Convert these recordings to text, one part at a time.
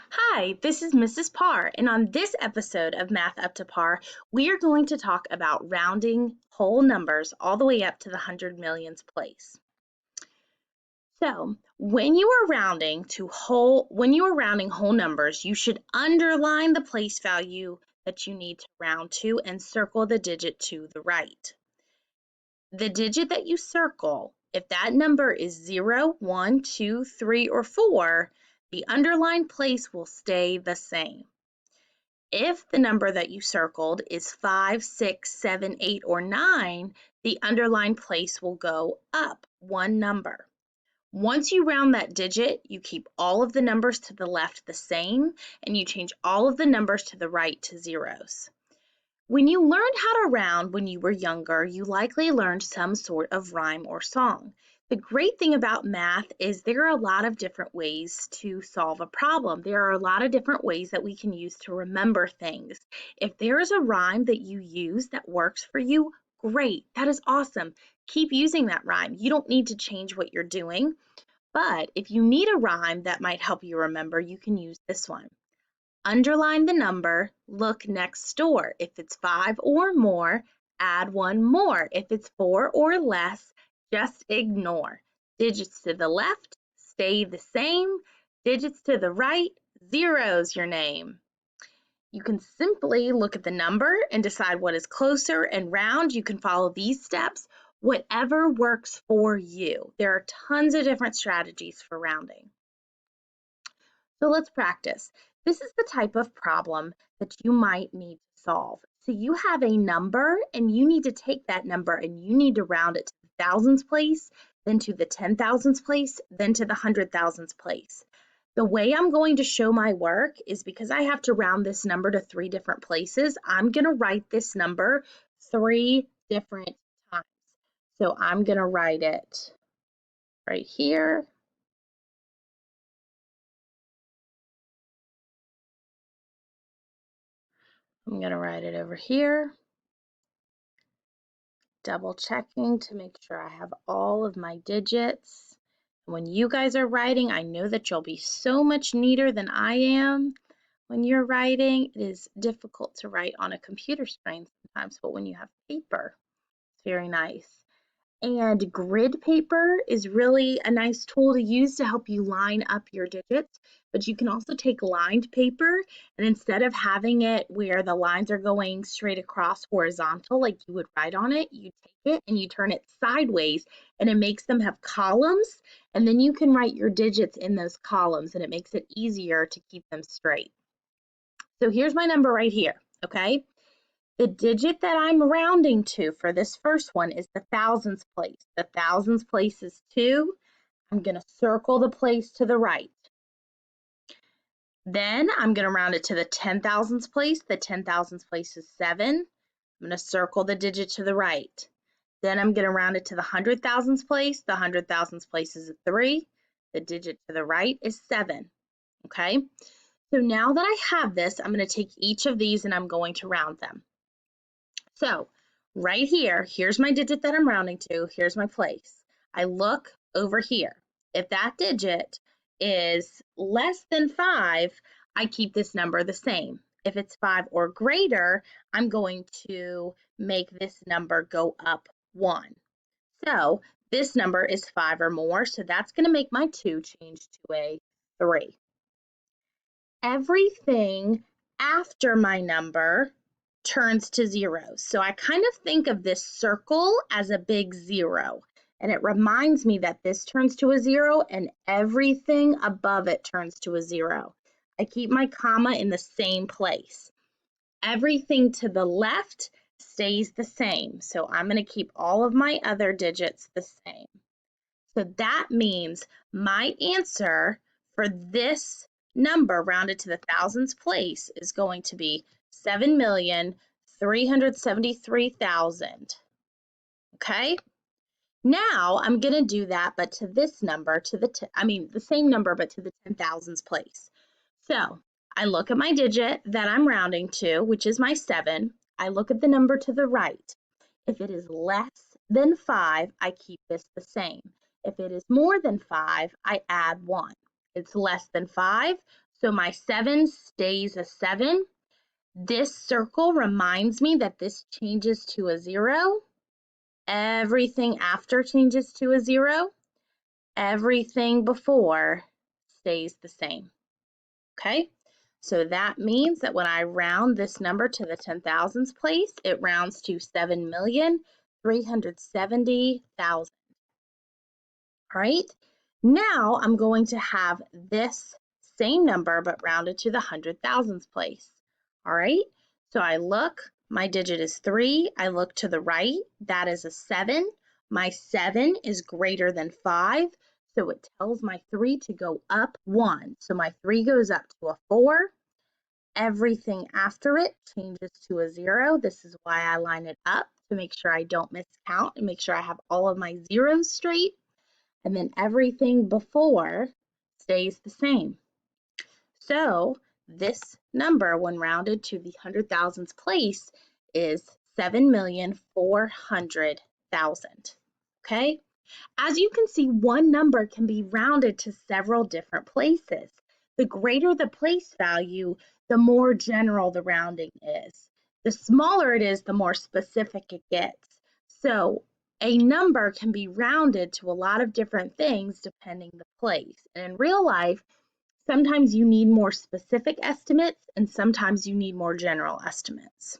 Hi, this is Mrs. Parr, and on this episode of Math Up to Par, we are going to talk about rounding whole numbers all the way up to the hundred millions place. So, when you are rounding whole numbers, you should underline the place value that you need to round to and circle the digit to the right. The digit that you circle, if that number is 0, 1, 2, 3, or 4, the underlined place will stay the same. If the number that you circled is 5, 6, 7, 8, or 9, the underlined place will go up one number. Once you round that digit, you keep all of the numbers to the left the same, and you change all of the numbers to the right to zeros. When you learned how to round when you were younger, you likely learned some sort of rhyme or song. The great thing about math is there are a lot of different ways to solve a problem. There are a lot of different ways that we can use to remember things. If there is a rhyme that you use that works for you, great. That is awesome. Keep using that rhyme. You don't need to change what you're doing. But if you need a rhyme that might help you remember, you can use this one. Underline the number, look next door. If it's 5 or more, add one more. If it's 4 or less, just ignore. Digits to the left, stay the same. Digits to the right, zero's your name. You can simply look at the number and decide what is closer and round. You can follow these steps, whatever works for you. There are tons of different strategies for rounding. So let's practice. This is the type of problem that you might need to solve. So you have a number and you need to take that number and you need to round it to the thousands place, then to the 10,000s place, then to the 100,000s place. The way I'm going to show my work is because I have to round this number to 3 different places, I'm going to write this number 3 different times. So I'm going to write it right here. I'm going to write it over here. Double checking to make sure I have all of my digits. When you guys are writing, I know that you'll be so much neater than I am. When you're writing, it is difficult to write on a computer screen sometimes, but when you have paper, it's very nice. And grid paper is really a nice tool to use to help you line up your digits. But you can also take lined paper and instead of having it where the lines are going straight across horizontal like you would write on it, you take it and you turn it sideways and it makes them have columns. And then you can write your digits in those columns and it makes it easier to keep them straight. So here's my number right here, okay? The digit that I'm rounding to for this first one is the thousands place. The thousands place is 2. I'm going to circle the place to the right. Then I'm going to round it to the 10,000s place. The 10,000s place is 7. I'm going to circle the digit to the right. Then I'm going to round it to the 100,000s place. The 100,000s place is a 3. The digit to the right is 7. Okay? So now that I have this, I'm going to take each of these and I'm going to round them. So right here, here's my digit that I'm rounding to. Here's my place. I look over here. If that digit is less than 5, I keep this number the same. If it's 5 or greater, I'm going to make this number go up 1. So this number is 5 or more, so that's going to make my 2 change to a 3. Everything after my number turns to zeros. So I kind of think of this circle as a big 0. And it reminds me that this turns to a 0 and everything above it turns to a 0. I keep my comma in the same place. Everything to the left stays the same. So I'm going to keep all of my other digits the same. So that means my answer for this number rounded to the thousands place is going to be 7,373,000. Okay? Now I'm going to do that, but to this number, the same number, but to the 10,000s place. So I look at my digit that I'm rounding to, which is my 7. I look at the number to the right. If it is less than 5, I keep this the same. If it is more than 5, I add 1. It's less than 5, So my 7 stays a 7. This circle reminds me that this changes to a 0. Everything after changes to a 0. Everything before stays the same. Okay? So that means that when I round this number to the 10,000s place, it rounds to 7,370,000. All right? Now I'm going to have this same number but rounded to the 100,000s place. All right? So I look, my digit is 3. I look to the right, that is a 7. My 7 is greater than 5. So it tells my 3 to go up 1. So my 3 goes up to a 4. Everything after it changes to a 0. This is why I line it up to make sure I don't miscount and make sure I have all of my zeros straight. And then everything before stays the same. So this number, when rounded to the 100,000s place, is 7,400,000. Okay? As you can see, one number can be rounded to several different places. The greater the place value, the more general the rounding is. The smaller it is, the more specific it gets. So a number can be rounded to a lot of different things depending the place. And in real life, sometimes you need more specific estimates and sometimes you need more general estimates.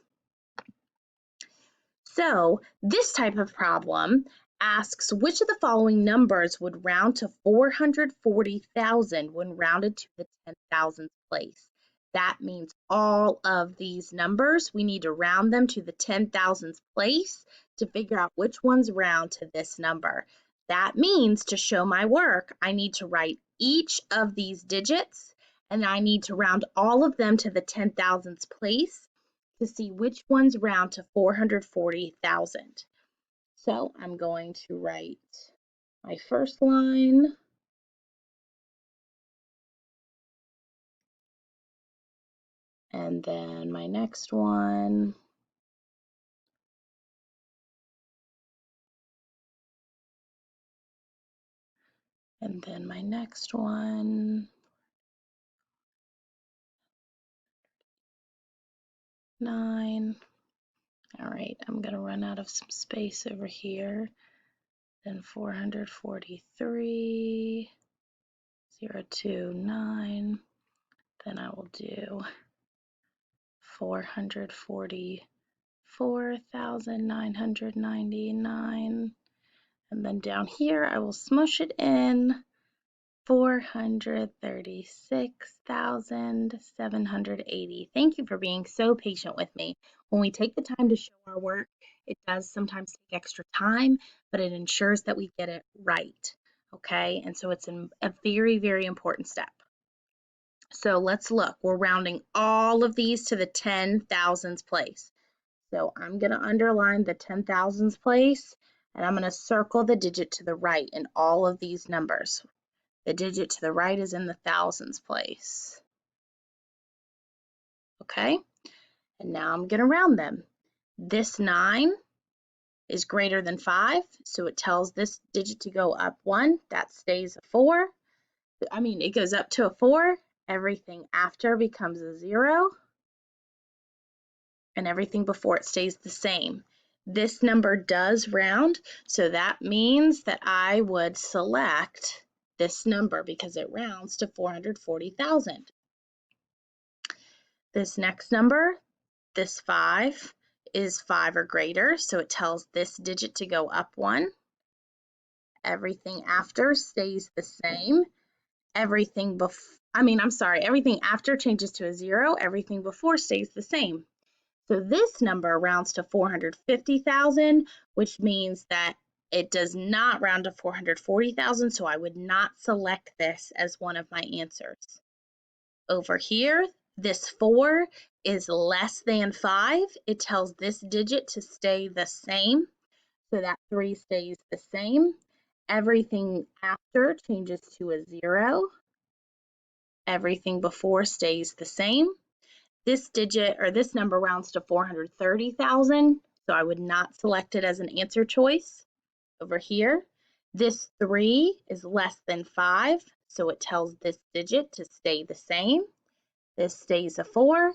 So this type of problem asks which of the following numbers would round to 440,000 when rounded to the 10,000th place. That means all of these numbers, we need to round them to the 10,000th place to figure out which ones round to this number. That means to show my work, I need to write each of these digits and I need to round all of them to the 10,000th place to see which ones round to 440,000. So I'm going to write my first line, and then my next one, and then my next one, 9. All right, I'm going to run out of some space over here. Then 443, 0, 2, 9. Then I will do 444,999. And then down here, I will smush it in 436,780. Thank you for being so patient with me. When we take the time to show our work, it does sometimes take extra time, but it ensures that we get it right. Okay, and so it's a very, very important step. So let's look. We're rounding all of these to the 10,000s place. So I'm going to underline the 10,000s place, and I'm going to circle the digit to the right in all of these numbers. The digit to the right is in the thousands place. Okay, and now I'm going to round them. This 9 is greater than 5, so it tells this digit to go up 1. That stays a 4. It goes up to a 4. Everything after becomes a 0. And everything before it stays the same. This number does round, so that means that I would select this number because it rounds to 440,000. This next number, this 5, is 5 or greater, so it tells this digit to go up 1. Everything after stays the same. Everything after changes to a 0. Everything before stays the same. So this number rounds to 450,000, which means that it does not round to 440,000, so I would not select this as one of my answers. Over here, this 4 is less than 5. It tells this digit to stay the same, so that 3 stays the same. Everything after changes to a 0. Everything before stays the same. This digit or this number rounds to 430,000, so I would not select it as an answer choice. Over here, this 3 is less than 5, So it tells this digit to stay the same. This stays a 4.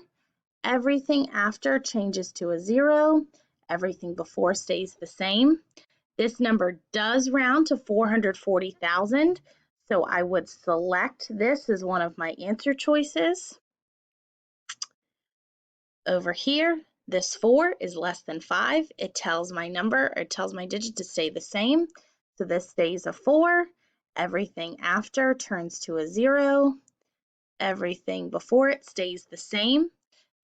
Everything after changes to a 0. Everything before stays the same. This number does round to 440,000, so I would select this as one of my answer choices. Over here, this 4 is less than 5. It tells my number, or it tells my digit to stay the same. So this stays a 4. Everything after turns to a 0. Everything before it stays the same.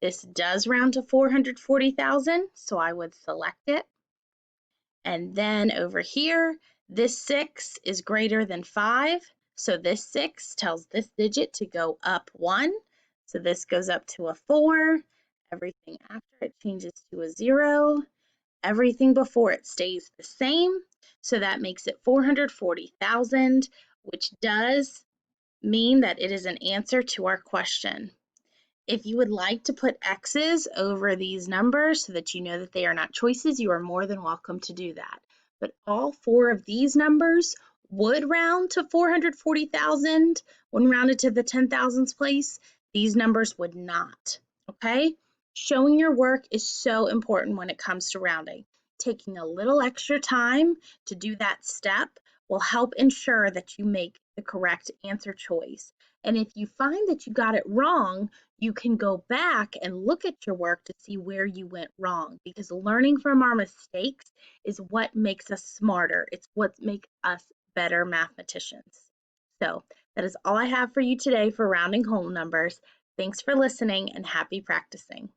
This does round to 440,000, so I would select it. And then over here, this 6 is greater than 5. So this 6 tells this digit to go up 1. So this goes up to a 4. Everything after it changes to a 0. Everything before it stays the same. So that makes it 440,000, which does mean that it is an answer to our question. If you would like to put X's over these numbers so that you know that they are not choices, you are more than welcome to do that. But all 4 of these numbers would round to 440,000 when rounded to the 10,000s place. These numbers would not, okay? Showing your work is so important when it comes to rounding. Taking a little extra time to do that step will help ensure that you make the correct answer choice. And if you find that you got it wrong, you can go back and look at your work to see where you went wrong, because learning from our mistakes is what makes us smarter. It's what makes us better mathematicians. So that is all I have for you today for rounding whole numbers. Thanks for listening and happy practicing.